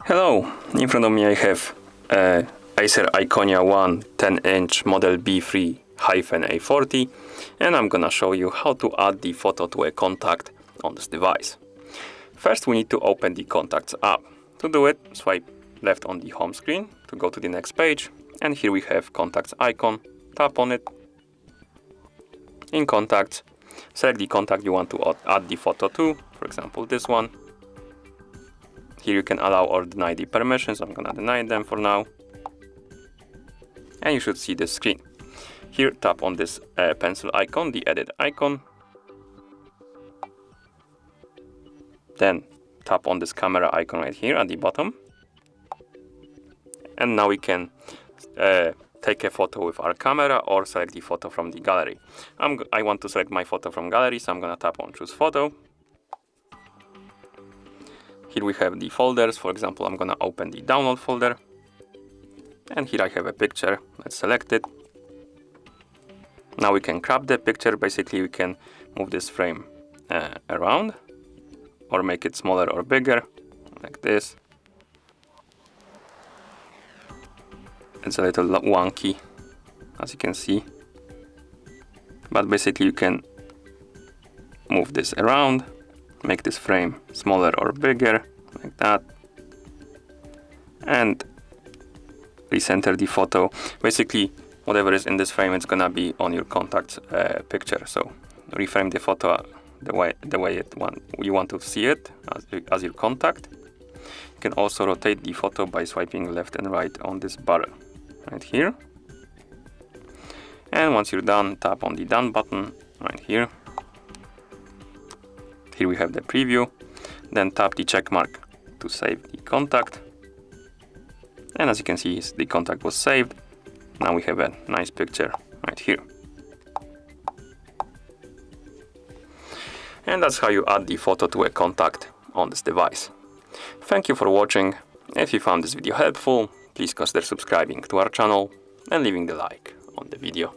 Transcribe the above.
Hello, in front of me I have ACER Iconia One 10-inch model B3-A40, and I'm gonna show you how to add the photo to a contact on this device. First we need to open the Contacts app. To do it, swipe left on the home screen to go to the next page, and here we have Contacts icon. Tap on it. In Contacts, select the contact you want to add the photo to, for example this one. Here you can allow or deny the permissions. I'm gonna deny them for now. And you should see this screen. Here tap on this pencil icon, the edit icon. Then tap on this camera icon right here at the bottom. And now we can take a photo with our camera or select the photo from the gallery. I want to select my photo from gallery, so I'm gonna tap on choose photo. Here we have the folders. For example, I'm gonna open the download folder. And here I have a picture. Let's select it. Now we can crop the picture. Basically, we can move this frame around or make it smaller or bigger, like this. It's a little wonky, as you can see. But basically, you can move this around, make this frame smaller or bigger, like that, and recenter the photo. Basically, whatever is in this frame, it's gonna be on your contact picture. So reframe the photo the way you want to see it as your contact. You can also rotate the photo by swiping left and right on this bar right here. And once you're done, tap on the done button right here. Here we have the preview. Then tap the check mark to save the contact. And as you can see, the contact was saved. Now we have a nice picture right here. And that's how you add the photo to a contact on this device. Thank you for watching. If you found this video helpful, please consider subscribing to our channel and leaving the like on the video.